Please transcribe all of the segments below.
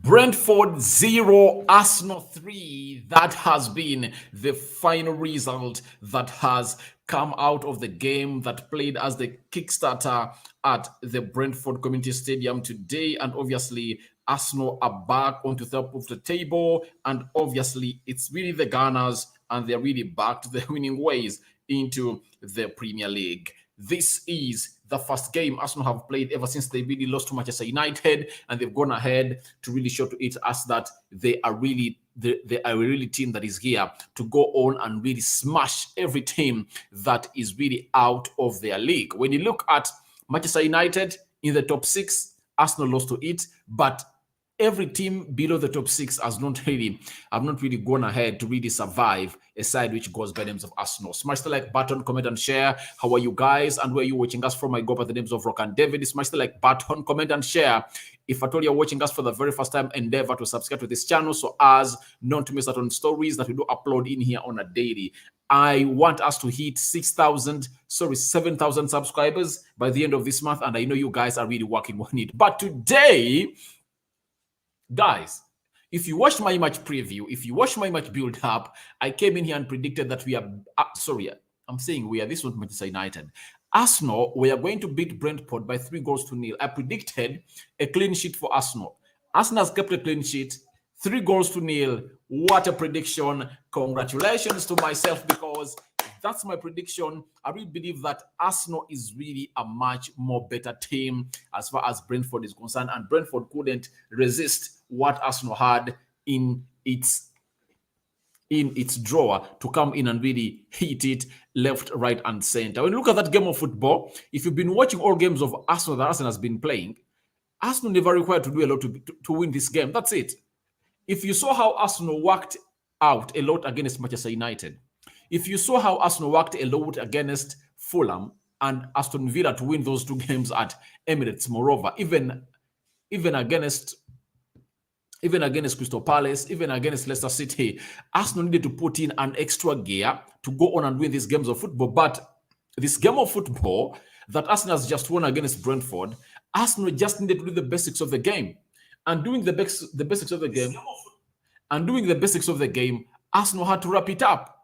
Brentford 0, Arsenal 3. That has been the final result that has come out of the game that played as the Kickstarter at the Brentford Community Stadium today. And obviously, Arsenal are back onto the top of the table. And obviously, it's really the Gunners, and they're really back to the winning ways into the Premier League. This is the first game Arsenal have played ever since they really lost to Manchester United, and they've gone ahead to really show to us that they are really a really team that is here to go on and really smash every team that is really out of their league. When you look at Manchester United in the top six, Arsenal lost to it, but every team below the top six have not really gone ahead to really survive a side which goes by the names of Arsenal. Smash the like button, comment and share. How are you guys? And where are you watching us from? I go by the names of Rock and David. Smash the like button, comment and share. If at all you're watching us for the very first time, endeavor to subscribe to this channel so as not to miss out on stories that we do upload in here on a daily. I want us to hit 7,000 subscribers by the end of this month. And I know you guys are really working on it. But today, guys, if you watched my match preview, if you watched my match build up, I came in here and predicted that we are, this was Manchester United. Arsenal, we are going to beat Brentford by 3-0. I predicted a clean sheet for Arsenal. Arsenal has kept a clean sheet, 3-0. What a prediction. Congratulations to myself, because that's my prediction. I really believe that Arsenal is really a much more better team as far as Brentford is concerned, and Brentford couldn't resist what Arsenal had in its drawer to come in and really hit it left, right, and center. When you look at that game of football, if you've been watching all games of Arsenal that Arsenal has been playing, Arsenal never required to do a lot to win this game. That's it. If you saw how Arsenal worked out a lot against Manchester United, if you saw how Arsenal worked a lot against Fulham and Aston Villa to win those two games at Emirates, moreover, even against Crystal Palace, even against Leicester City, Arsenal needed to put in an extra gear to go on and win these games of football. But this game of football that Arsenal has just won against Brentford, Arsenal just needed to do the basics of the game. And doing the basics of the game, Arsenal had to wrap it up.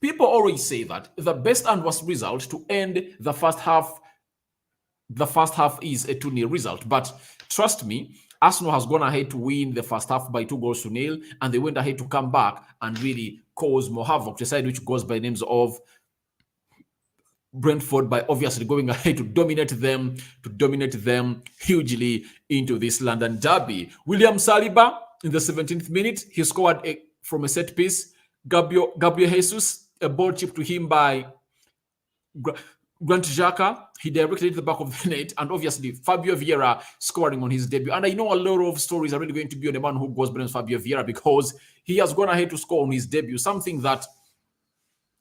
People always say that the best and worst result to end the first half is a 2-0 result. But trust me, Arsenal has gone ahead to win the first half by 2-0, and they went ahead to come back and really cause more havoc. The side which goes by names of Brentford, by obviously going ahead to dominate them hugely into this London derby. William Saliba in the 17th minute, he scored from a set piece. Gabriel Jesus, a ball chip to him by Grant Xhaka, he directed it to the back of the net, and obviously Fabio Vieira scoring on his debut. And I know a lot of stories are really going to be on the man who goes by Fabio Vieira, because he has gone ahead to score on his debut, something that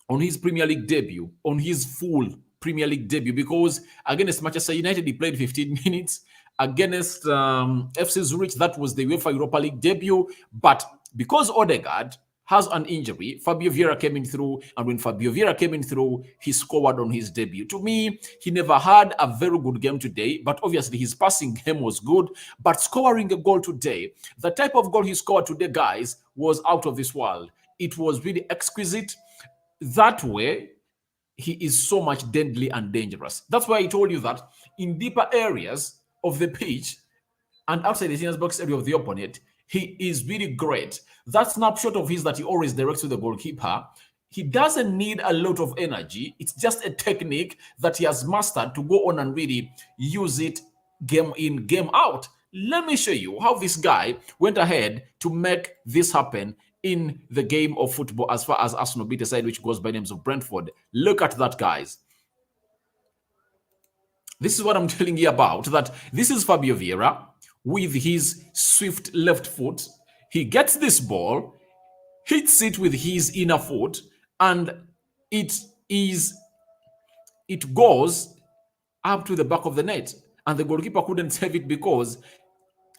on his Premier League debut, on his full Premier League debut, because against Manchester United, he played 15 minutes. Against FC Zurich, that was the UEFA Europa League debut. But because Odegaard has an injury, Fabio Vieira came in through, and when Fabio Vieira came in through, he scored on his debut. To me, he never had a very good game today, but obviously his passing game was good. But scoring a goal today, the type of goal he scored today, guys, was out of this world. It was really exquisite. That way, he is so much deadly and dangerous. That's why I told you that in deeper areas of the pitch and outside the defense box area of the opponent, he is really great. That snapshot of his that he always directs to the goalkeeper, he doesn't need a lot of energy. It's just a technique that he has mastered to go on and really use it game in, game out. Let me show you how this guy went ahead to make this happen in the game of football as far as Arsenal beat a side which goes by names of Brentford. Look at that, guys. This is what I'm telling you about, that this is Fabio Vieira with his swift left foot. He gets this ball, hits it with his inner foot, and it goes up to the back of the net. And the goalkeeper couldn't save it because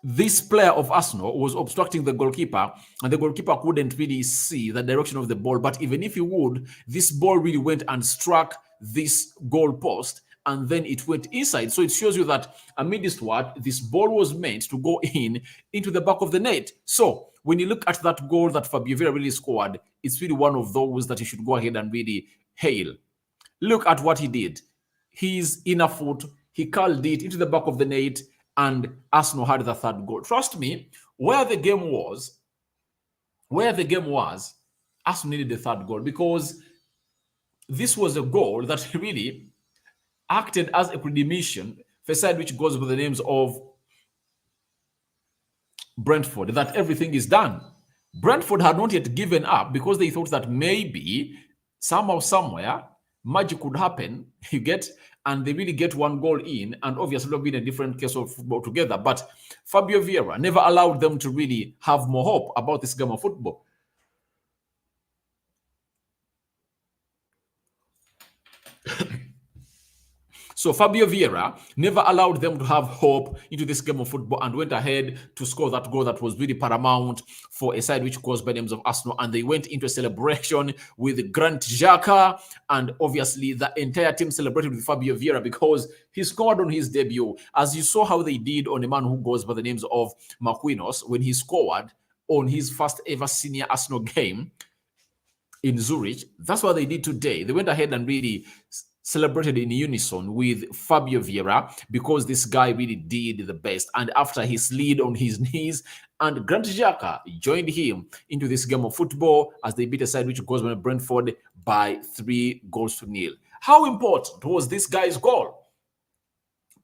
this player of Arsenal was obstructing the goalkeeper, and the goalkeeper couldn't really see the direction of the ball. But even if he would, this ball really went and struck this goal post, and then it went inside. So it shows you that amidst what this ball was meant to go into the back of the net. So when you look at that goal that Fabio Vieira really scored, it's really one of those that you should go ahead and really hail. Look at what he did. His inner foot, he curled it into the back of the net, and Arsenal had the third goal. Trust me, where the game was, Arsenal needed the third goal, because this was a goal that really acted as a premonition for a side which goes by the names of Brentford, that everything is done. Brentford had not yet given up because they thought that maybe somehow, somewhere, magic could happen, you get, and they really get one goal in, and obviously it would have been a different case of football together. But Fabio Vieira never allowed them to really have more hope about this game of football. So Fabio Vieira never allowed them to have hope into this game of football and went ahead to score that goal that was really paramount for a side which goes by the names of Arsenal. And they went into a celebration with Granit Xhaka, and obviously the entire team celebrated with Fabio Vieira because he scored on his debut. As you saw how they did on a man who goes by the names of Marquinhos when he scored on his first ever senior Arsenal game in Zurich. That's what they did today. They went ahead and really celebrated in unison with Fabio Vieira because this guy really did the best. And after he slid on his knees, and Granit Xhaka joined him into this game of football as they beat a side which goes by Brentford by 3-0. How important was this guy's goal?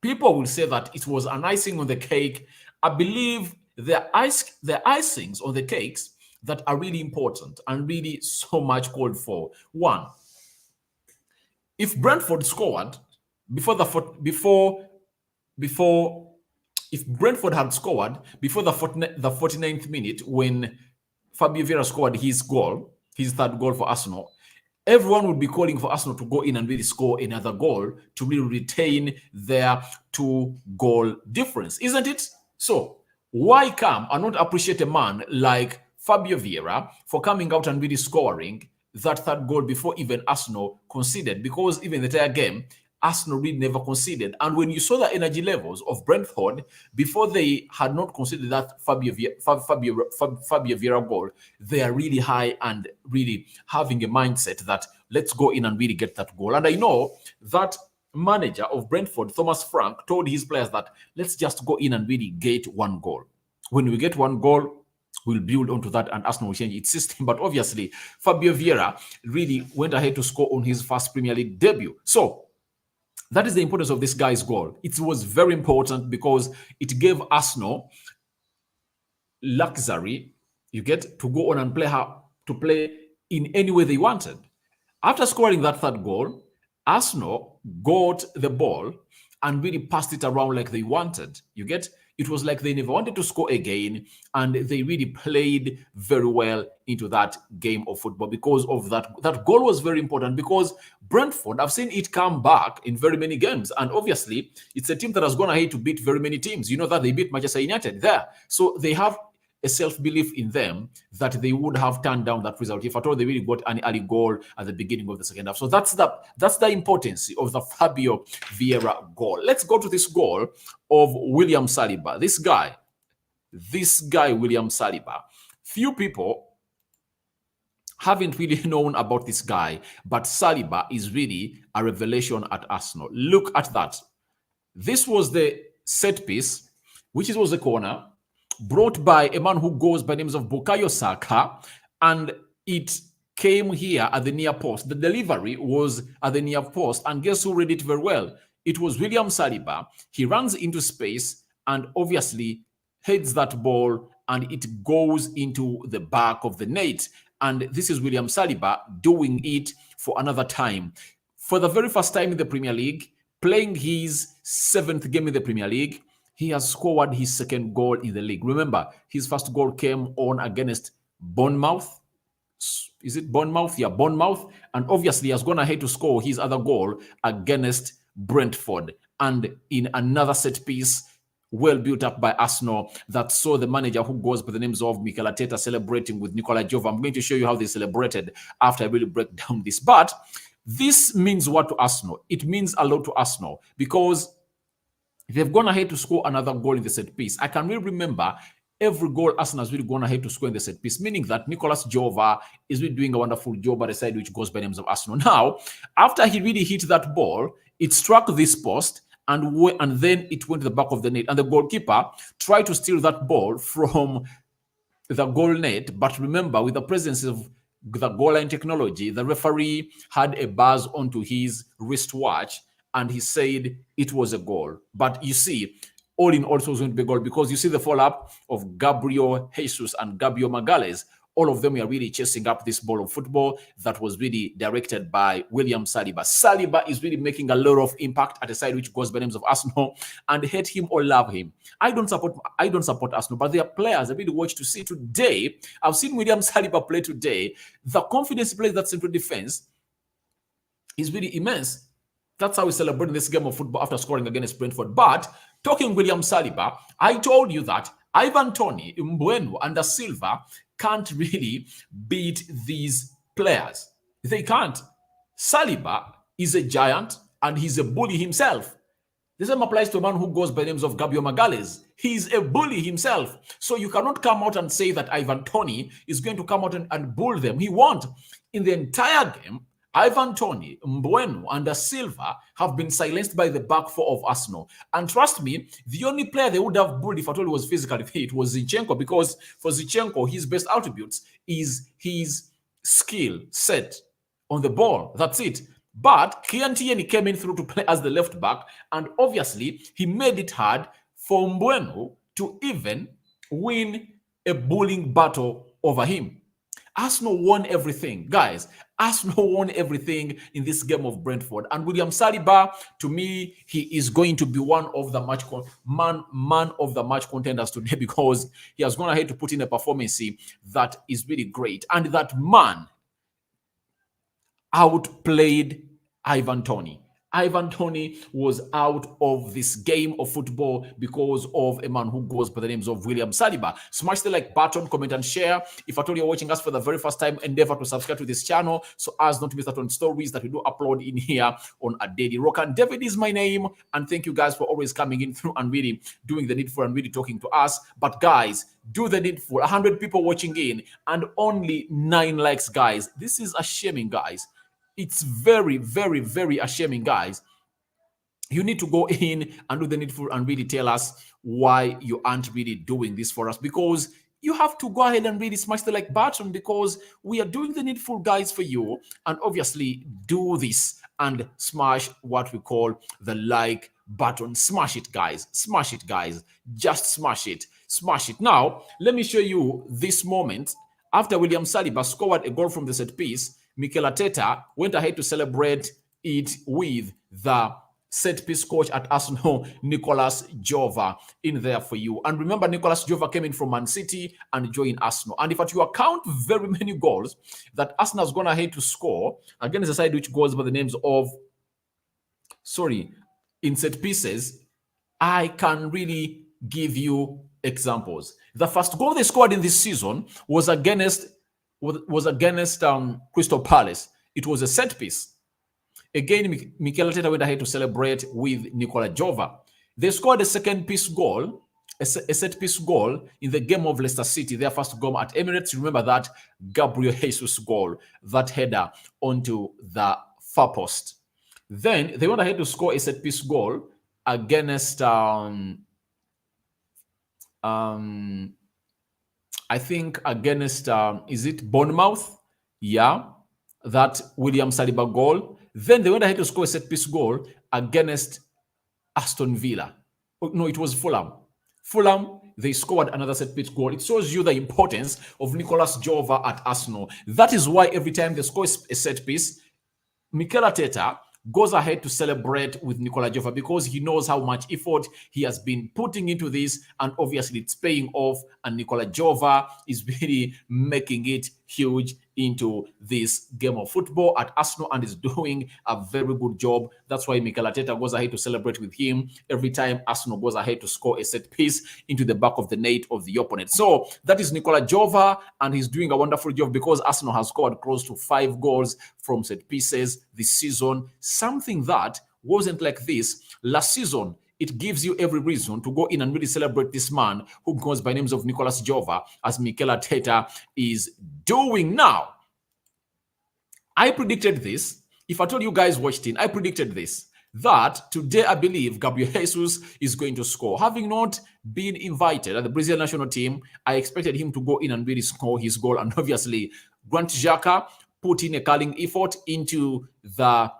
People will say that it was an icing on the cake. I believe the icings on the cakes that are really important and really so much called for. One, if Brentford scored if Brentford had scored before the 49th minute when Fabio Vieira scored his third goal for Arsenal, everyone would be calling for Arsenal to go in and really score another goal to really retain their 2-goal difference, isn't it? So why come and not appreciate a man like Fabio Vieira for coming out and really scoring that third goal before even Arsenal conceded? Because even the entire game, Arsenal really never conceded. And when you saw the energy levels of Brentford before they had not conceded that Fabio Vieira goal, they are really high and really having a mindset that let's go in and really get that goal. And I know that manager of Brentford, Thomas Frank, told his players that let's just go in and really get one goal. When we get one goal, we'll build onto that and Arsenal will change its system. But obviously, Fabio Vieira really went ahead to score on his first Premier League debut. So that is the importance of this guy's goal. It was very important because it gave Arsenal luxury, you get, to go on and play in any way they wanted. After scoring that third goal, Arsenal got the ball and really passed it around like they wanted. You get, it was like they never wanted to score again, and they really played very well into that game of football because of that. That goal was very important because Brentford, I've seen it come back in very many games, and obviously it's a team that has gone ahead to beat very many teams. You know that they beat Manchester United there, so they have a self-belief in them that they would have turned down that result if at all they really got an early goal at the beginning of the second half. So that's the importance of the Fabio Vieira goal. Let's go to this goal of William Saliba. This guy, William Saliba. Few people haven't really known about this guy, but Saliba is really a revelation at Arsenal. Look at that. This was the set piece, which was a corner, brought by a man who goes by names of Bukayo Saka, and it came here at the near post. The delivery was at the near post, and guess who read it very well? It was William Saliba. He runs into space and obviously heads that ball, and it goes into the back of the net. And this is William Saliba doing it for another time. For the very first time in the Premier League, playing his 7th game in the Premier League, he has scored his second goal in the league. Remember, his first goal came on against Bournemouth. Is it Bournemouth? Yeah, Bournemouth. And obviously, he has gone ahead to score his other goal against Brentford. And in another set piece, well built up by Arsenal, that saw the manager who goes by the names of Mikel Arteta celebrating with Nicola Jova. I'm going to show you how they celebrated after I really break down this. But This means what to Arsenal? It means a lot to Arsenal because they've gone ahead to score another goal in the set piece. I can really remember every goal Arsenal has really gone ahead to score in the set piece, meaning that Nicolas Jova is really doing a wonderful job at the side which goes by the names of Arsenal. Now, after he really hit that ball, it struck this post and then it went to the back of the net. And the goalkeeper tried to steal that ball from the goal net. But remember, with the presence of the goal line technology, the referee had a buzz onto his wristwatch and he said it was a goal. But you see, all in all, it was going to be a goal because you see the follow-up of Gabriel Jesus and Gabriel Magalhaes. All of them were really chasing up this ball of football that was really directed by William Saliba. Saliba is really making a lot of impact at the side which goes by the names of Arsenal, and hate him or love him. I don't support Arsenal, but there are players I really watch to see today. I've seen William Saliba play today. The confidence he plays that central defense is really immense. That's how we celebrate this game of football after scoring against Brentford. But talking William Saliba, I told you that Ivan Toney, Mbeumo, and Da Silva can't really beat these players. They can't. Saliba is a giant and he's a bully himself. The same applies to a man who goes by the names of Gabriel Magalhaes. He's a bully himself. So you cannot come out and say that Ivan Toney is going to come out and bull them. He won't. In the entire game, Ivan Toney, Mbeumo, and Da Silva have been silenced by the back four of Arsenal. And trust me, the only player they would have bullied if at all was physically fit was Zinchenko, because for Zinchenko, his best attributes is his skill set on the ball. That's it. But Kian Tierney came in through to play as the left back, and obviously he made it hard for Mbeumo to even win a bullying battle over him. Arsenal won everything, guys. Arsenal won everything in this game of Brentford. And William Saliba, to me, he is going to be one of the man of the match contenders today because he has gone ahead to put in a performance that is really great. And that man outplayed Ivan Toney. Ivan Toney was out of this game of football because of a man who goes by the names of William Saliba. Smash the like button, comment, and share. If at all you're watching us for the very first time, endeavor to subscribe to this channel so as not to miss out on stories that we do upload in here on a daily. Rokan David is my name, and thank you guys for always coming in through and really doing the needful and really talking to us. But guys, do the needful. 100 people watching in and only 9 likes, guys. This is shaming, guys. It's very, very, very ashamed, guys. You need to go in and do the needful and really tell us why you aren't really doing this for us, because you have to go ahead and really smash the like button because we are doing the needful, guys, for you. And obviously do this and smash what we call the like button. Smash it, guys. Smash it, guys. Just smash it. Smash it. Now, let me show you this moment. After William Saliba scored a goal from the set piece, Mikel Arteta went ahead to celebrate it with the set-piece coach at Arsenal, Nicolas Jova, in there for you. And remember, Nicolas Jova came in from Man City and joined Arsenal. And if at you account very many goals that Arsenal's gone ahead to score against the side which goes by the names of, in set pieces, I can really give you examples. The first goal they scored in this season was against Crystal Palace. It was a set piece. Again, Mikel Arteta went ahead to celebrate with Nicolas Jova. They scored a set piece goal in the game of Leicester City, their first goal at Emirates. Remember that Gabriel Jesus goal, that header onto the far post. Then they went ahead to score a set piece goal against I think against, is it Bournemouth? Yeah, that William Saliba goal. Then they went ahead to score a set-piece goal against Aston Villa. Oh, no, it was Fulham. Fulham, they scored another set-piece goal. It shows you the importance of Nicolas Jova at Arsenal. That is why every time they score a set-piece, Mikel Arteta goes ahead to celebrate with Nicolas Jova because he knows how much effort he has been putting into this, and obviously it's paying off, and Nicolas Jova is really making it huge into this game of football at Arsenal and is doing a very good job. That's why Mikel Arteta goes ahead to celebrate with him every time Arsenal goes ahead to score a set piece into the back of the net of the opponent. So that is Nikola Jova, and he's doing a wonderful job because Arsenal has scored close to 5 goals from set pieces this season. Something that wasn't like this last season. It gives you every reason to go in and really celebrate this man who goes by names of Nicolas Jova, as Mikel Arteta is doing now. I predicted this. If I told you guys watched it, I predicted this, that today I believe Gabriel Jesus is going to score. Having not been invited at the Brazilian national team, I expected him to go in and really score his goal. And obviously, Granit Xhaka put in a curling effort into the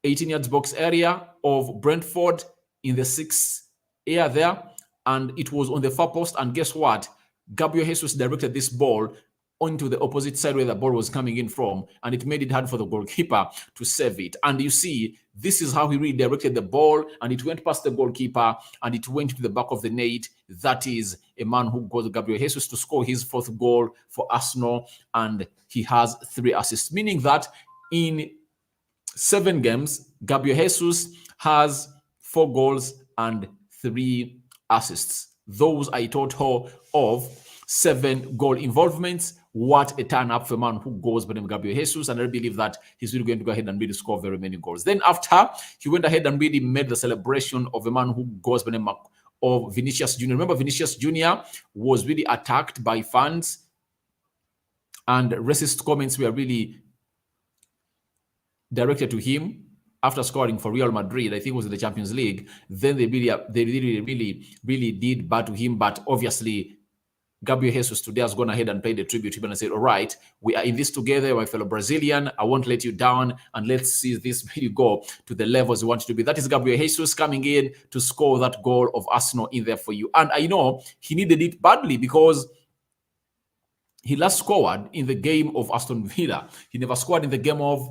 18 yards box area of Brentford in the 6th area there, and it was on the far post. And guess what? Gabriel Jesus directed this ball onto the opposite side where the ball was coming in from, and it made it hard for the goalkeeper to save it. And you see, this is how he redirected the ball, and it went past the goalkeeper, and it went to the back of the net. That is a man who got Gabriel Jesus to score his 4th goal for Arsenal, and he has 3 assists, meaning that in 7 games, Gabriel Jesus has 4 goals and 3 assists. Those are a total of 7 goal involvements. What a turn up for a man who goes by the name Gabriel Jesus, and I believe that he's really going to go ahead and really score very many goals. Then after, he went ahead and really made the celebration of a man who goes by the name of Vinicius Jr. Remember, Vinicius Jr. was really attacked by fans, and racist comments were really directed to him after scoring for Real Madrid. I think it was in the Champions League. Then they really did bad to him. But obviously, Gabriel Jesus today has gone ahead and paid a tribute to him and said, all right, we are in this together, my fellow Brazilian. I won't let you down, and let's see this really go to the levels we want it to be. That is Gabriel Jesus coming in to score that goal of Arsenal in there for you. And I know he needed it badly because he last scored in the game of Aston Villa. He never scored in the game of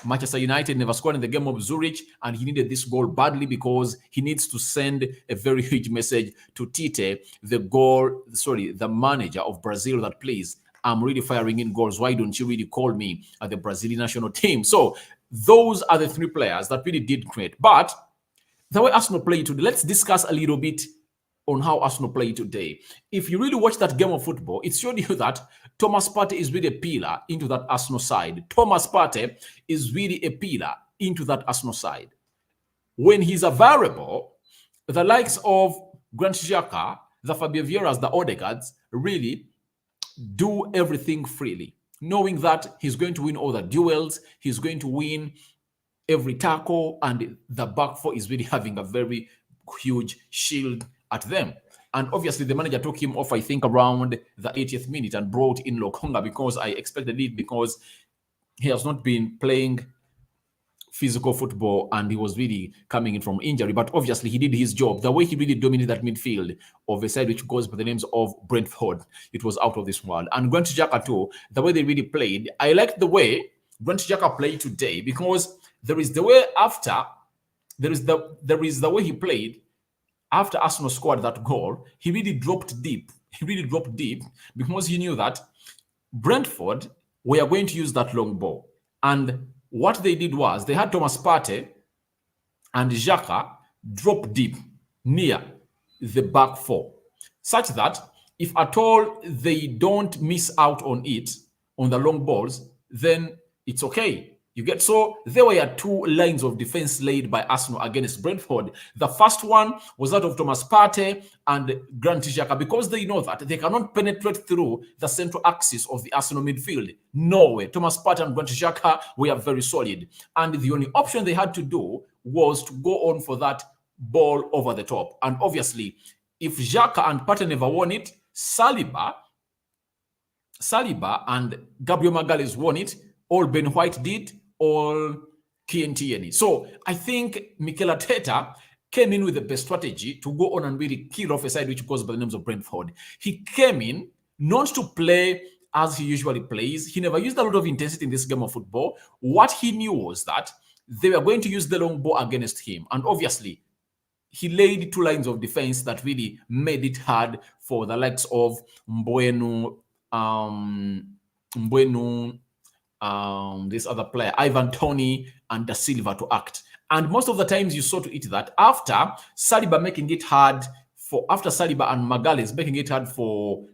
Manchester United, never scored in the game of Zurich, and he needed this goal badly because he needs to send a very huge message to Tite, the manager of Brazil, that please, I'm really firing in goals. Why don't you really call me at the Brazilian national team? So those are the 3 players that really did great. But the way Arsenal played today, let's discuss a little bit on how Arsenal played today. If you really watch that game of football, it showed you that Thomas Partey is really a pillar into that Arsenal side. Thomas Partey is really a pillar into that Arsenal side. When he's a variable, the likes of Granit Xhaka, the Fabio Vieiras, the Odegaards, really do everything freely, knowing that he's going to win all the duels, he's going to win every tackle, and the back four is really having a very huge shield at them. And obviously, the manager took him off, I think, around the 80th minute and brought in Lokonga because I expected it, because he has not been playing physical football and he was really coming in from injury. But obviously, he did his job. The way he really dominated that midfield of a side which goes by the names of Brentford, it was out of this world. And Granit Xhaka too, the way they really played, I liked the way Granit Xhaka played today, because there is the way after, there is the way he played after Arsenal scored that goal. He really dropped deep. Because he knew that Brentford were going to use that long ball. And what they did was they had Thomas Partey and Xhaka drop deep near the back four, such that if at all they don't miss out on it, on the long balls, then it's okay. You get, so there were 2 lines of defense laid by Arsenal against Brentford. The first one was that of Thomas Partey and Granit Xhaka, because they know that they cannot penetrate through the central axis of the Arsenal midfield. No way. Thomas Partey and Granit Xhaka were very solid. And the only option they had to do was to go on for that ball over the top. And obviously, if Xhaka and Partey never won it, Saliba and Gabriel Magalhaes won it, all Ben White did, all Kientieni. So I think Mikel Arteta came in with the best strategy to go on and really kill off a side which goes by the names of Brentford. He came in not to play as he usually plays. He never used a lot of intensity in this game of football. What he knew was that they were going to use the long ball against him. And obviously, he laid 2 lines of defense that really made it hard for the likes of Mbeumo, Mbwenu, this other player, Ivan Toney, and Da Silva to act. And most of the times you saw to it that after Saliba making it hard after Saliba and Magalhaes making it hard for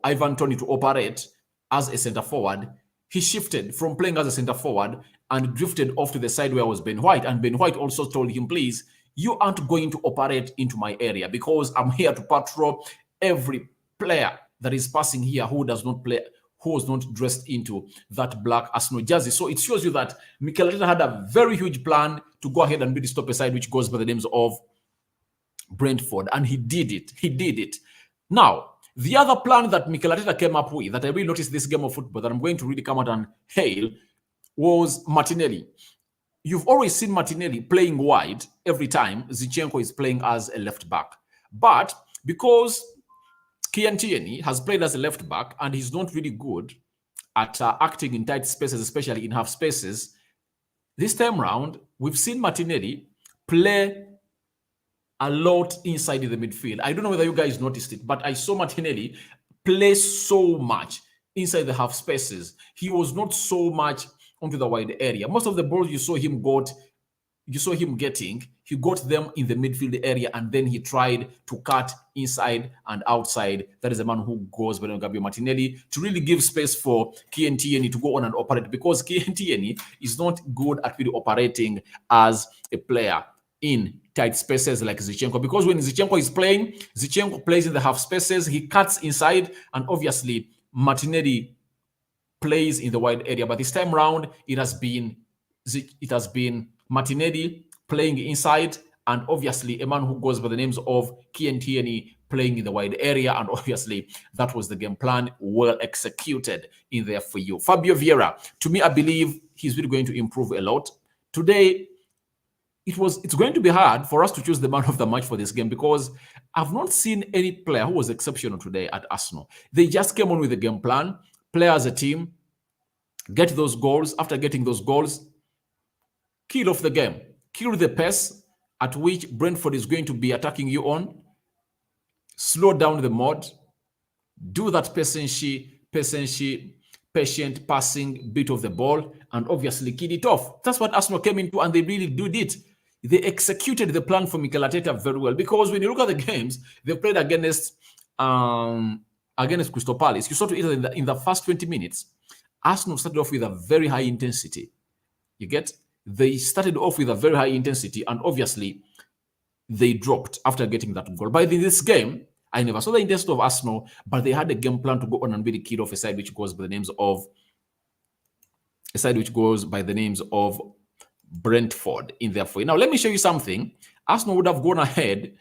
Ivan Toney to operate as a centre forward, he shifted from playing as a centre forward and drifted off to the side where was Ben White. And Ben White also told him, please, you aren't going to operate into my area because I'm here to patrol every player that is passing here who does not play, who was not dressed into that black Arsenal jersey. So it shows you that Mikel Arteta had a very huge plan to go ahead and really stop a side which goes by the names of Brentford, and he did it. He did it. Now, the other plan that Mikel Arteta came up with, that I really noticed this game of football, that I'm going to really come out and hail, was Martinelli. You've always seen Martinelli playing wide every time Zinchenko is playing as a left back. But because Kian Tierney has played as a left back and he's not really good at acting in tight spaces, especially in half spaces, this time round, we've seen Martinelli play a lot inside the midfield. I don't know whether you guys noticed it, but I saw Martinelli play so much inside the half spaces. He was not so much onto the wide area. Most of the balls you saw him getting, he got them in the midfield area, and then he tried to cut inside and outside. That is a man who goes by Gabriel Martinelli to really give space for Kian Tierney to go on and operate, because Kian Tierney is not good at really operating as a player in tight spaces like Zinchenko, because when Zinchenko is playing, Zinchenko plays in the half spaces, he cuts inside, and obviously Martinelli plays in the wide area. But this time round, it has been Martinelli playing inside, and obviously a man who goes by the names of Kian Tierney playing in the wide area, and obviously that was the game plan, well executed in there for you. Fabio Vieira, to me, I believe he's really going to improve a lot. Today, it's going to be hard for us to choose the man of the match for this game, because I've not seen any player who was exceptional today at Arsenal. They just came on with a game plan, play as a team, get those goals. After getting those goals, kill off the game, kill the pace at which Brentford is going to be attacking you on, slow down the mod, do that patient passing bit of the ball, and obviously kill it off. That's what Arsenal came into, and they really did it. They executed the plan for Mikel Arteta very well, because when you look at the games they played against Crystal Palace, you saw to either in the first 20 minutes, Arsenal started off with a very high intensity. They started off with a very high intensity, and obviously they dropped after getting that goal. By this game, I never saw the intensity of Arsenal, but they had a game plan to go on and really kill off a side which goes by the names of Brentford in their way. Now, let me show you something. Arsenal would have gone ahead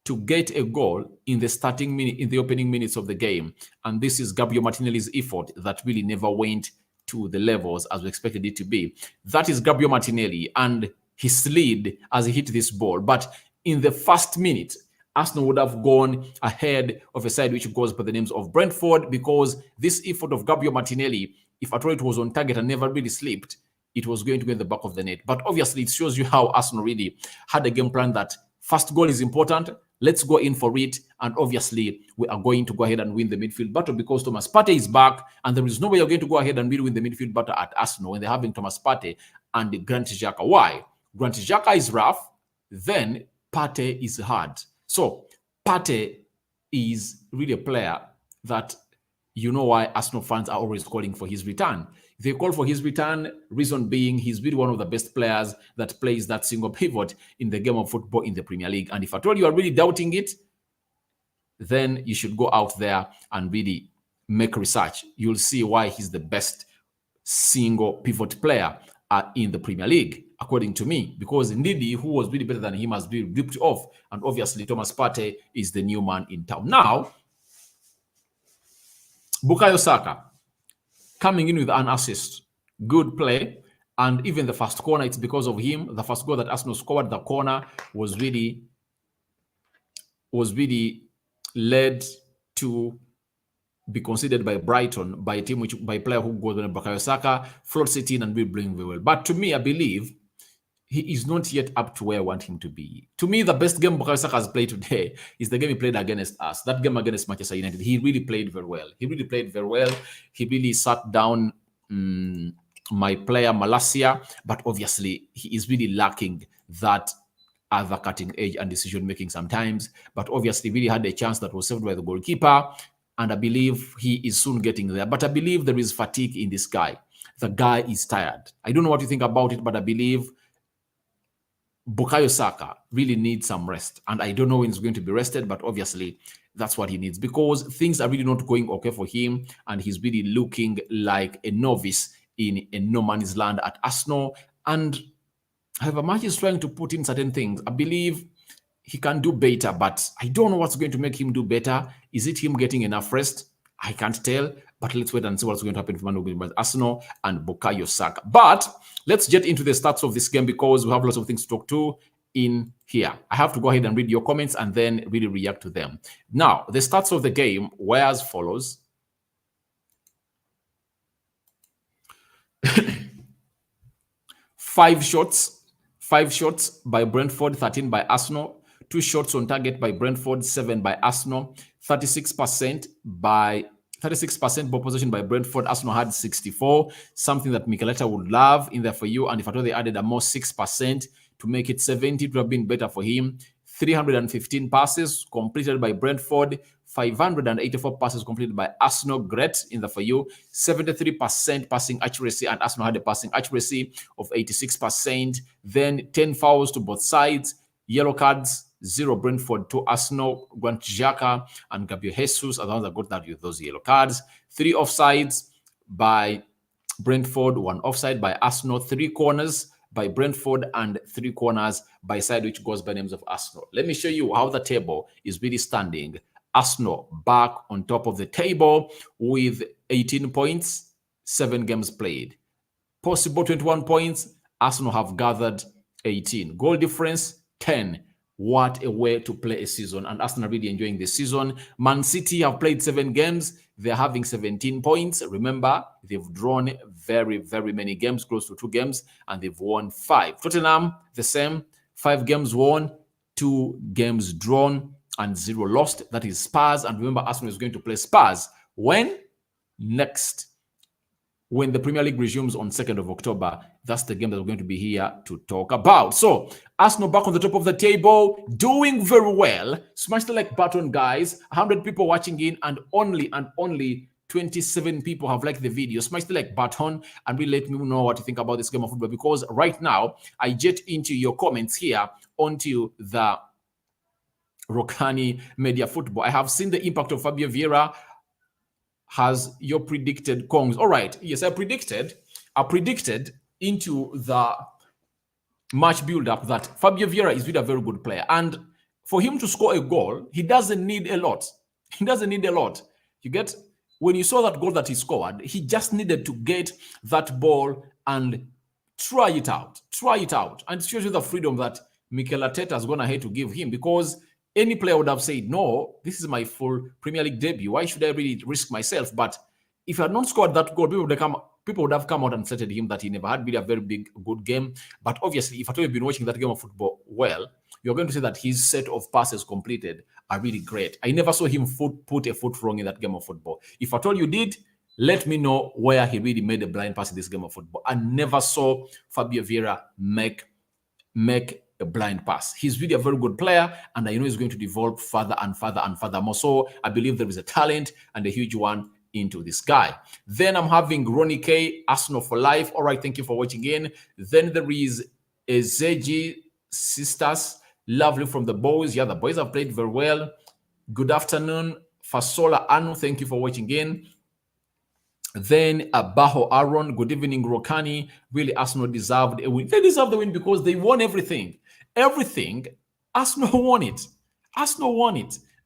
to get a goal in the opening minutes of the game, and this is Gabriel Martinelli's effort that really never went to the levels as we expected it to be. That is Gabriel Martinelli, and he slid as he hit this ball. But in the first minute, Arsenal would have gone ahead of a side which goes by the names of Brentford, because this effort of Gabriel Martinelli, if at all it was on target and never really slipped, it was going to be in the back of the net. But obviously, it shows you how Arsenal really had a game plan that first goal is important. Let's go in for it. And obviously, we are going to go ahead and win the midfield battle, because Thomas Partey is back, and there is no way you're going to go ahead and win the midfield battle at Arsenal when they're having Thomas Partey and Granit Xhaka. Why? Granit Xhaka is rough, then Partey is hard. So Partey is really a player that, you know why Arsenal fans are always calling for his return. They call for his return, reason being he's really one of the best players that plays that single pivot in the game of football in the Premier League. And if at all you are really doubting it, then you should go out there and really make research. You'll see why he's the best single pivot player in the Premier League, according to me, because indeed, who was really better than him has been ripped off. And obviously, Thomas Partey is the new man in town. Now, Bukayo Saka coming in with an assist, good play, and even the first corner, it's because of him. The first goal that Arsenal scored, the corner was really led to be considered by Brighton, by a team by a player who goes on Bukayo Saka, floats it in and will bring very well. But to me, I believe he is not yet up to where I want him to be. To me, the best game Bukayo Saka has played today is the game he played against us. That game against Manchester United, he really played very well. He really sat down my player Malacia, but obviously he is really lacking that other cutting edge and decision making sometimes. But obviously, really had a chance that was saved by the goalkeeper, and I believe he is soon getting there. But I believe there is fatigue in this guy. The guy is tired. I don't know what you think about it, but I believe Bukayo Saka really needs some rest. And I don't know when he's going to be rested, but obviously that's what he needs because things are really not going okay for him. And he's really looking like a novice in a no man's land at Arsenal. And however much he's trying to put in certain things, I believe he can do better, but I don't know what's going to make him do better. Is it him getting enough rest? I can't tell, but let's wait and see what's going to happen for Arsenal and Bukayo Saka. But let's get into the stats of this game because we have lots of things to talk to in here. I have to go ahead and read your comments and then really react to them. Now, the stats of the game were as follows. Five shots by Brentford, 13 by Arsenal. 2 shots on target by Brentford, 7 by Arsenal. 36% ball possession by Brentford. Arsenal had 64, something that Mikeleta would love in there for you. And if at all they added a more 6% to make it 70, it would have been better for him. 315 passes completed by Brentford, 584 passes completed by Arsenal. Great in the for you. 73% passing accuracy, and Arsenal had a passing accuracy of 86%. Then 10 fouls to both sides. Yellow cards, 0 Brentford, 2 Arsenal. Grant Xhaka and Gabriel Jesus are the ones that got that with those yellow cards. 3 offsides by Brentford, 1 offside by Arsenal. 3 corners by Brentford and 3 corners by side, which goes by names of Arsenal. Let me show you how the table is really standing. Arsenal back on top of the table with 18 points, 7 games played. Possible 21 points. Arsenal have gathered 18. Goal difference, 10. What a way to play a season. And Arsenal really enjoying the season. Man City have played 7 games. They're having 17 points. Remember, they've drawn very, very many games, close to 2 games, and they've won 5. Tottenham, the same. 5 games won, 2 games drawn, and 0 lost. That is Spurs. And remember, Arsenal is going to play Spurs when? Next. When the Premier League resumes on 2nd of October, that's the game that we're going to be here to talk about. So, Arsenal back on the top of the table, doing very well. Smash the like button, guys. 100 people watching in, and only 27 people have liked the video. Smash the like button and really let me know what you think about this game of football, because right now, I jet into your comments here onto the Rokani Media Football. I have seen the impact of Fabio Vieira. Has your predicted Kongs? All right. Yes, I predicted into the match build-up that Fabio Vieira is really a very good player. And for him to score a goal, he doesn't need a lot. You get, when you saw that goal that he scored, he just needed to get that ball and try it out. And it shows you the freedom that Mikel Arteta has gone ahead to give him, because any player would have said, no, this is my full Premier League debut. Why should I really risk myself? But if he had not scored that goal, people would have come out and said to him that he never had really a very good game. But obviously, if at all you've been watching that game of football well, you're going to say that his set of passes completed are really great. I never saw him put a foot wrong in that game of football. If at all you did, let me know where he really made a blind pass in this game of football. I never saw Fabio Vieira make a blind pass. He's really a very good player, and I know he's going to develop further and further more. So I believe there is a talent and a huge one into this guy. Then I'm having Ronnie K, Arsenal for life. All right, thank you for watching in. Then there is Ezeji Sisters, lovely from the boys. Yeah, the boys have played very well. Good afternoon, Fasola Anu. Thank you for watching in. Then Abaho Aaron, good evening, Rokani. Really, Arsenal deserved a win. They deserve the win because they won everything. Arsenal won it.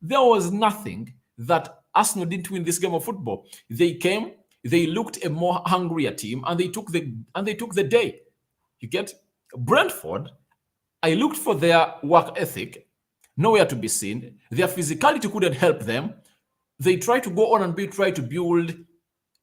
There was nothing that Arsenal didn't win this game of football. They came, they looked a more hungrier team, and they took the day. You get Brentford. I looked for their work ethic, nowhere to be seen. Their physicality couldn't help them. They tried to go on and try to build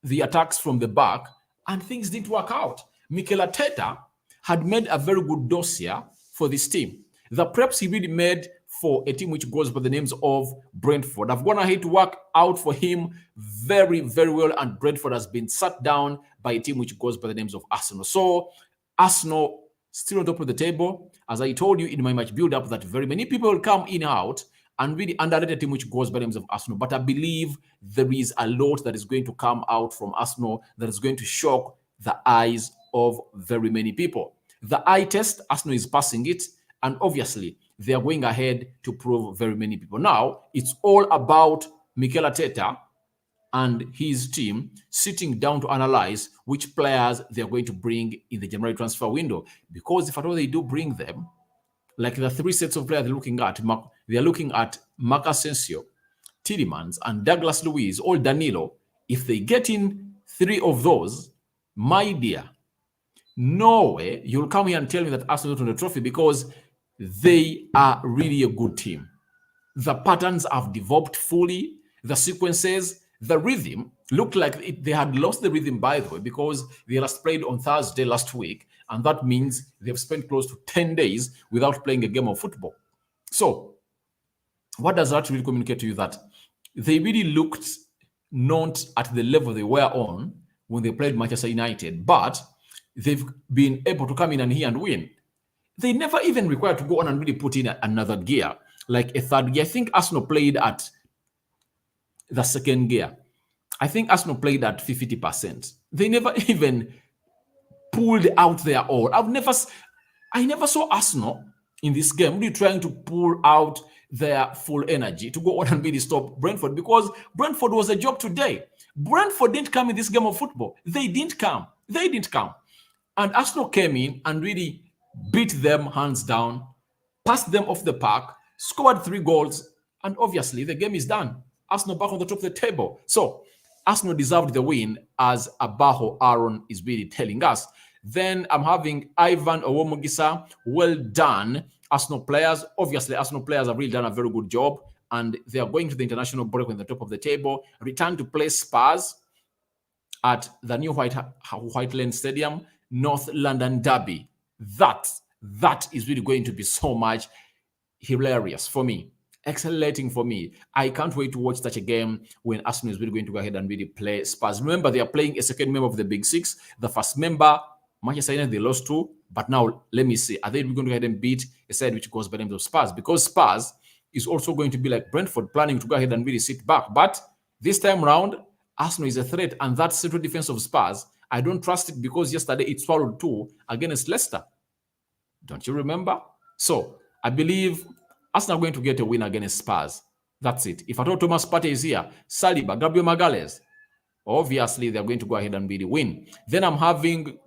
the attacks from the back, and things didn't work out. Mikel Arteta had made a very good dossier for this team. The preps he really made for a team which goes by the names of Brentford have gone ahead to work out for him very, very well. And Brentford has been sat down by a team which goes by the names of Arsenal. So Arsenal still on top of the table. As I told you in my match build-up, that very many people will come in and out and really underrate a team which goes by the names of Arsenal. But I believe there is a lot that is going to come out from Arsenal that is going to shock the eyes of very many people. The eye test, Arsenal is passing it, and obviously they are going ahead to prove very many people. Now, it's all about Mikel Arteta and his team sitting down to analyze which players they are going to bring in the January transfer window. Because if at all they do bring them, like the three sets of players they're looking at Marc Asensio, Tielemans, and Douglas Luiz, or Danilo. If they get in three of those, my dear, no way you'll come here and tell me that Arsenal don't win the trophy, because they are really a good team. The patterns have developed fully. The sequences, the rhythm looked like they had lost the rhythm, by the way, because they last played on Thursday last week. And that means they've spent close to 10 days without playing a game of football. So what does that really communicate to you? That they really looked not at the level they were on when they played Manchester United, but they've been able to come in and here and win. They never even required to go on and really put in another gear, like a third gear. I think Arsenal played at the second gear. I think Arsenal played at 50%. They never even pulled out their all. I never saw Arsenal in this game really trying to pull out their full energy to go on and really stop Brentford, because Brentford was a job today. Brentford didn't come in this game of football. They didn't come. And Arsenal came in and really beat them hands down, passed them off the park, scored 3 goals, and obviously the game is done. Arsenal back on the top of the table. So Arsenal deserved the win, as Abajo Aaron is really telling us. Then I'm having Ivan Owomogisa. Well done, Arsenal players. Obviously, Arsenal players have really done a very good job, and they are going to the international break on the top of the table. Return to play Spurs at the new White Lane Stadium, North London Derby. That is really going to be so much hilarious for me, exhilarating for me. I can't wait to watch such a game when Arsenal is really going to go ahead and really play Spurs. Remember, they are playing a second member of the Big Six. The first member, Manchester United, they lost to. But now, let me see. Are they going to go ahead and beat a side which goes by the name of Spurs? Because Spurs is also going to be like Brentford, planning to go ahead and really sit back. But this time round, Arsenal is a threat. And that central defense of Spurs, I don't trust it, because yesterday it swallowed 2 against Leicester. Don't you remember? So I believe Arsenal are going to get a win against Spurs. That's it. If at all Thomas Partey is here, Saliba, Gabriel Magalhaes, obviously they're going to go ahead and really win. Then I'm having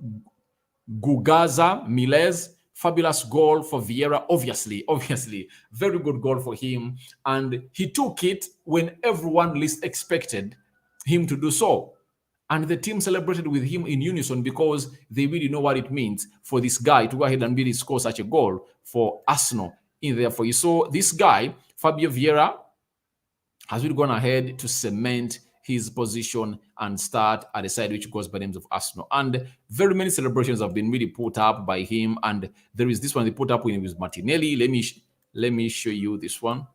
Gugaza Milez, fabulous goal for Vieira. Obviously, very good goal for him. And he took it when everyone least expected him to do so. And the team celebrated with him in unison, because they really know what it means for this guy to go ahead and really score such a goal for Arsenal in there for you. So this guy, Fabio Vieira, has really gone ahead to cement his position and start at the side which goes by the names of Arsenal. And very many celebrations have been really put up by him. And there is this one they put up when he was Martinelli. Let me show you this one.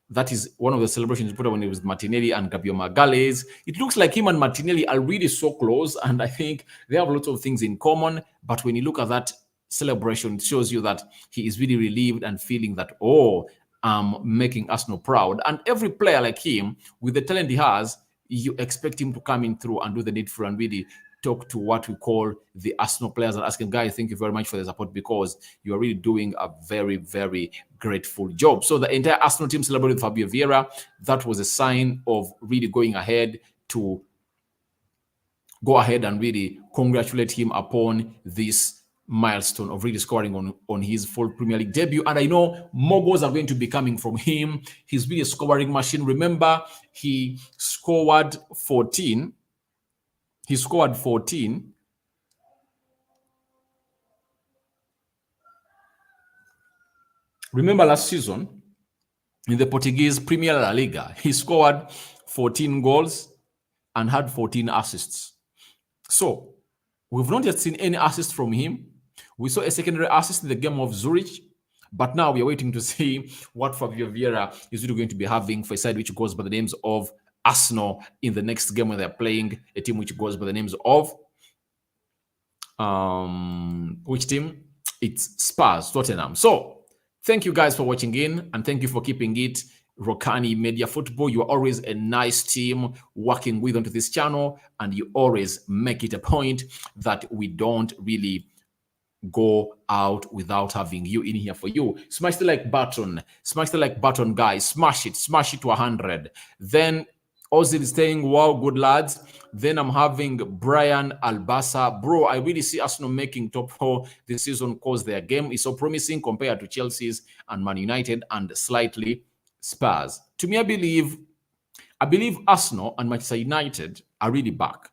That is one of the celebrations put up when it was Martinelli and Gabriel Magalhaes. It looks like him and Martinelli are really so close, and I think they have lots of things in common. But when you look at that celebration, it shows you that he is really relieved and feeling that, oh, I'm making Arsenal proud. And every player like him, with the talent he has, you expect him to come in through and do the needful and really talk to what we call the Arsenal players and ask them, guys, thank you very much for the support, because you are really doing a very, very grateful job. So the entire Arsenal team celebrated Fabio Vieira. That was a sign of really going ahead to go ahead and really congratulate him upon this milestone of really scoring on his full Premier League debut. And I know more goals are going to be coming from him. He's really a scoring machine. Remember, he scored 14. Remember last season in the Portuguese Premier La Liga, he scored 14 goals and had 14 assists. So we've not yet seen any assists from him. We saw a secondary assist in the game of Zurich, but now we are waiting to see what Fabio Vieira is really going to be having for a side which goes by the names of Arsenal in the next game when they're playing a team which goes by the names of which team? It's Spurs, Tottenham. So thank you guys for watching in, and thank you for keeping it Rokani Media Football. You are always a nice team working with onto this channel, and you always make it a point that we don't really go out without having you in here for you. Smash the like button. Smash the like button, guys. Smash it. Smash it to 100. Then Ozil is saying, wow, good lads. Then I'm having Brian Albasa. Bro, I really see Arsenal making top 4 this season because their game is so promising compared to Chelsea's and Man United and slightly Spurs. To me, I believe Arsenal and Manchester United are really back.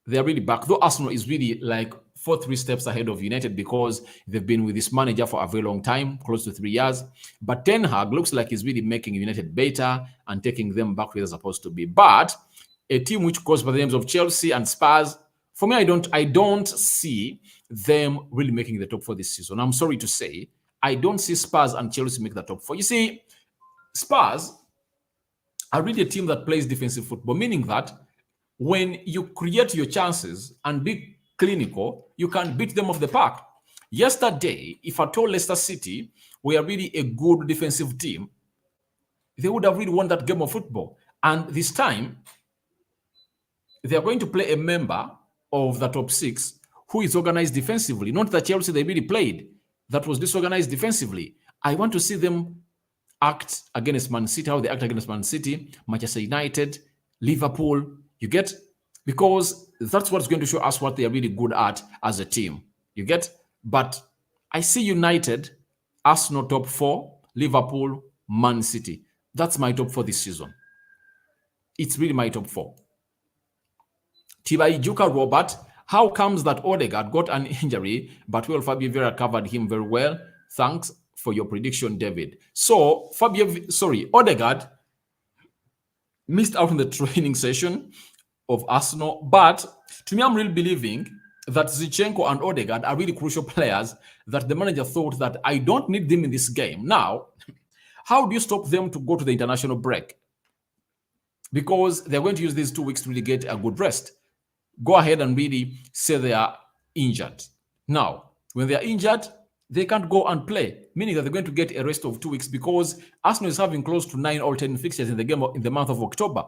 They're really back. Though Arsenal is really like 3 steps ahead of United because they've been with this manager for a very long time, close to 3 years. But Ten Hag looks like he's really making United better and taking them back where they're supposed to be. But a team which goes by the names of Chelsea and Spurs, for me, I don't see them really making the top 4 this season. I'm sorry to say, I don't see Spurs and Chelsea make the top 4. You see, Spurs are really a team that plays defensive football, meaning that when you create your chances and be clinical, you can beat them off the park. Yesterday, if I told Leicester City were really a good defensive team, they would have really won that game of football. And this time, they are going to play a member of the top 6 who is organized defensively. Not the Chelsea they really played that was disorganized defensively. I want to see them act against Man City, how they act against Man City, Manchester United, Liverpool. You get? Because that's what's going to show us what they are really good at as a team. You get? But I see United, Arsenal top 4, Liverpool, Man City. That's my top 4 this season. It's really my top 4. Tibaijuka Robert, how comes that Odegaard got an injury, but Fabio Vieira covered him very well? Thanks for your prediction, David. So, Odegaard missed out on the training session of Arsenal, but to me, I'm really believing that Zinchenko and Odegaard are really crucial players that the manager thought that I don't need them in this game. Now, how do you stop them to go to the international break? Because they're going to use these 2 weeks to really get a good rest. Go ahead and really say they are injured. Now, when they are injured, they can't go and play, meaning that they're going to get a rest of 2 weeks because Arsenal is having close to 9 or 10 fixtures in the game in the month of October.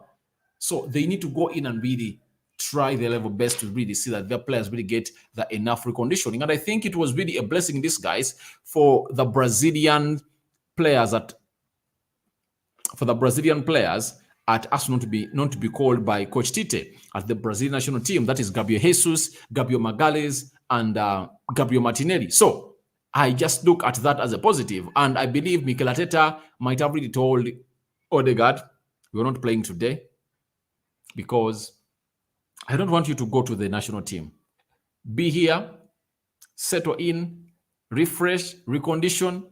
So they need to go in and really try their level best to really see that their players really get the enough reconditioning. And I think it was really a blessing in disguise for the Brazilian players at Arsenal not to be called by Coach Tite at the Brazilian national team. That is Gabriel Jesus, Gabriel Magalhães, and Gabriel Martinelli. So I just look at that as a positive. And I believe Mikel Arteta might have really told Odegaard, we're not playing today because I don't want you to go to the national team. Be here, settle in, refresh, recondition,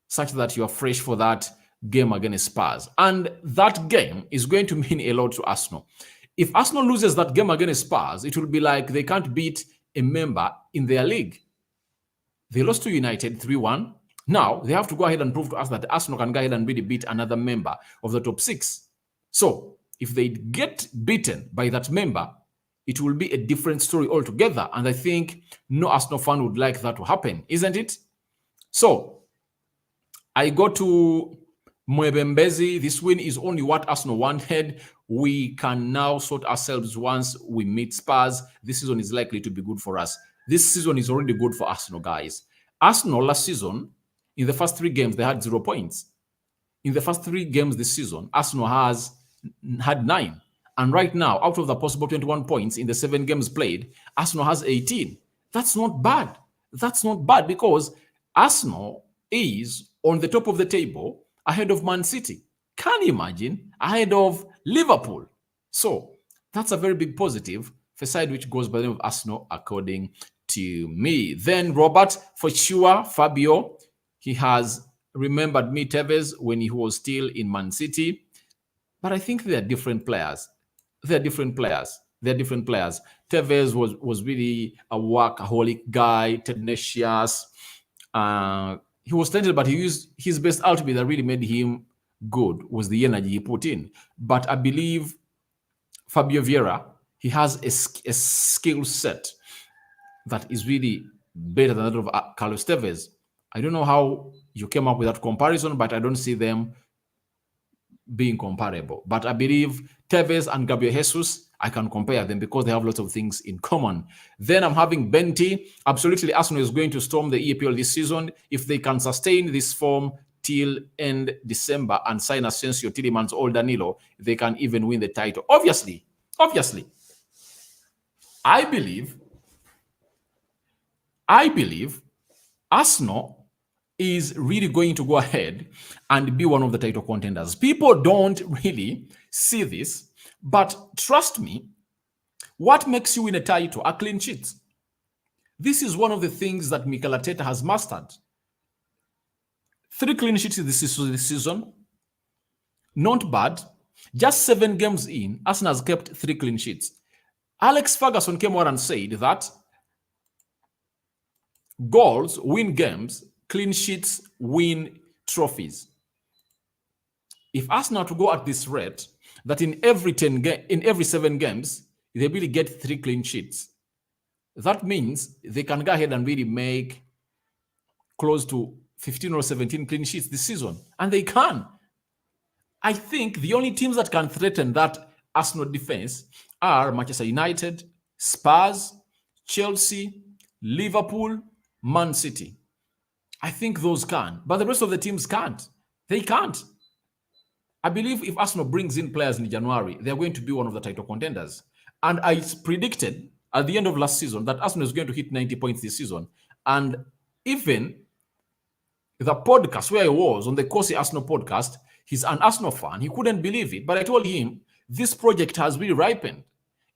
such that you are fresh for that game against Spurs. And that game is going to mean a lot to Arsenal. If Arsenal loses that game against Spurs, it will be like they can't beat a member in their league. They lost to United 3-1. Now, they have to go ahead and prove to us that Arsenal can go ahead and really beat another member of the top 6. So, if they get beaten by that member, it will be a different story altogether. And I think no Arsenal fan would like that to happen, isn't it? So, I go to Mwebembezi. This win is only what Arsenal wanted. We can now sort ourselves once we meet Spurs. This season is likely to be good for us. This season is already good for Arsenal, guys. Arsenal last season, in the first 3 games, they had 0 points. In the first 3 games this season, Arsenal had 9. And right now, out of the possible 21 points in the 7 games played, Arsenal has 18. That's not bad. That's not bad because Arsenal is on the top of the table ahead of Man City. Can you imagine? Ahead of Liverpool. So that's a very big positive for a side which goes by the name of Arsenal, according to me. Then Robert, for sure, Fabio, he has remembered me, Tevez, when he was still in Man City. But I think they are different players. They are different players. They're different players. Tevez was really a workaholic guy, tenacious. He was talented, but he used his best ultimate that really made him good was the energy he put in. But I believe Fabio Vieira, he has a skill set that is really better than that of Carlos Tevez. I don't know how you came up with that comparison, but I don't see them being comparable. But I believe Tevez and Gabriel Jesus, I can compare them because they have lots of things in common. Then I'm having Benti. Absolutely, Arsenal is going to storm the EPL this season. If they can sustain this form till end December and sign Asensio, Tielemans, or Danilo, they can even win the title. Obviously, I believe Arsenal is really going to go ahead and be one of the title contenders. People don't really see this, but trust me, what makes you win a title are clean sheets. This is one of the things that Mikel Arteta has mastered. 3 clean sheets this season, not bad. Just 7 games in, Arsenal has kept 3 clean sheets. Alex Ferguson came out and said that goals win games, clean sheets win trophies. If Arsenal to go at this rate, that in every 7 games, they really get 3 clean sheets. That means they can go ahead and really make close to 15 or 17 clean sheets this season. And they can. I think the only teams that can threaten that Arsenal defense are Manchester United, Spurs, Chelsea, Liverpool, Man City. I think those can, but the rest of the teams can't. They can't. I believe if Arsenal brings in players in January, they're going to be one of the title contenders. And I predicted at the end of last season that Arsenal is going to hit 90 points this season. And even the podcast where I was on the Kosi Arsenal podcast, he's an Arsenal fan. He couldn't believe it. But I told him, this project has really ripened.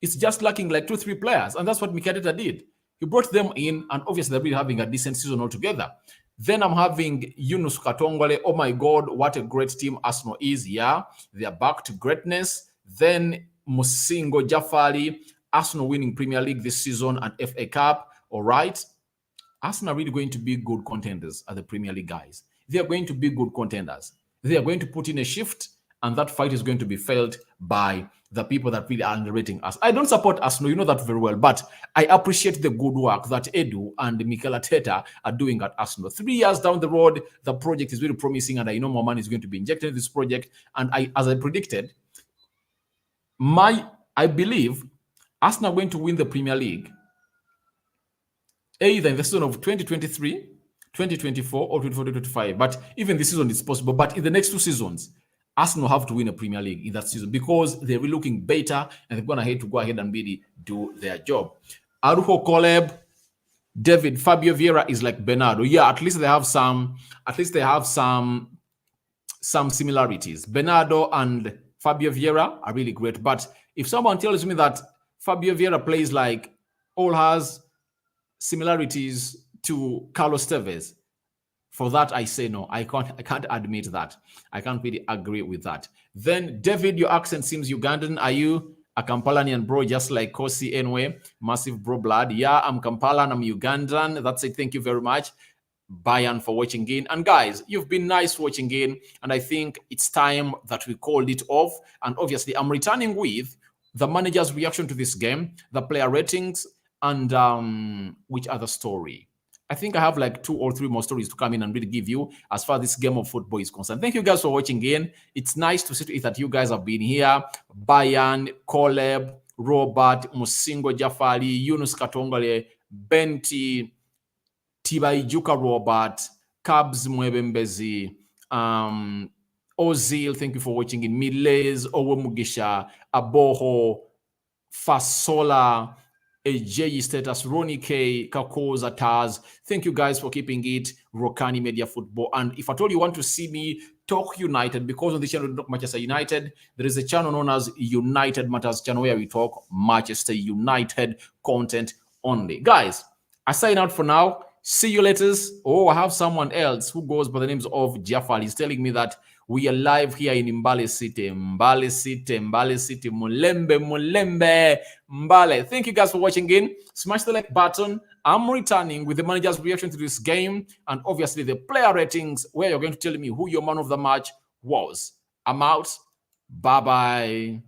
It's just lacking like 2-3 players. And that's what Mikel Arteta did. He brought them in, and obviously they're really having a decent season altogether. Then I'm having Yunus Katongole. Oh my God, what a great team Arsenal is. Yeah, they are back to greatness. Then Musingo Jafari, Arsenal winning Premier League this season and FA Cup. All right. Arsenal are really going to be good contenders at the Premier League, guys. They are going to be good contenders. They are going to put in a shift, and that fight is going to be felt by the people that really are underrating us. I don't support Arsenal, you know that very well, but I appreciate the good work that Edu and Mikel Arteta are doing at Arsenal. 3 years down the road, the project is really promising, and I know more money is going to be injected in this project. And as I predicted, I believe Arsenal are going to win the Premier League either in the season of 2023, 2024, or 2024-2025. But even this season is possible. But in the next 2 seasons, Arsenal have to win a Premier League in that season because they're really looking better and they're going to go ahead and really do their job. Arujo Koleb, David, Fabio Vieira is like Bernardo. Yeah, at least they have some similarities. Bernardo and Fabio Vieira are really great. But if someone tells me that Fabio Vieira plays like all has similarities to Carlos Tevez, for that, I say no. I can't admit that. I can't really agree with that. Then, David, your accent seems Ugandan. Are you a Kampalanian bro, just like Kosi anyway? Massive bro blood. Yeah, I'm Kampalan. I'm Ugandan. That's it. Thank you very much, Bayan, for watching in. And guys, you've been nice watching in. And I think it's time that we called it off. And obviously, I'm returning with the manager's reaction to this game, the player ratings, and which other story? I think I have like 2 or 3 more stories to come in and really give you as far as this game of football is concerned. Thank you guys for watching in. It's nice to see that you guys have been here. Bayan, Koleb, Robert, Musingo Jafari, Yunus Katongole, Benti, Tibaijuka Robert, Kabs Mwebembezi, Ozil, thank you for watching in. Miles, Owemugisha, Aboho, Fasola, AJ Status, Ronnie K, Kakoza Taz. Thank you guys for keeping it Rokani Media Football. And if at all you want to see me talk United, because on the channel Talk Manchester United, there is a channel known as United Matters channel where we talk Manchester United content only. Guys, I sign out for now. See you later. Oh, I have someone else who goes by the names of Jafar. He's telling me that we are live here in Mbale City. Mbale City, Mbale City, Mulembe, Mulembe, Mbale. Thank you guys for watching in. Smash the like button. I'm returning with the manager's reaction to this game and obviously the player ratings where you're going to tell me who your man of the match was. I'm out. Bye-bye.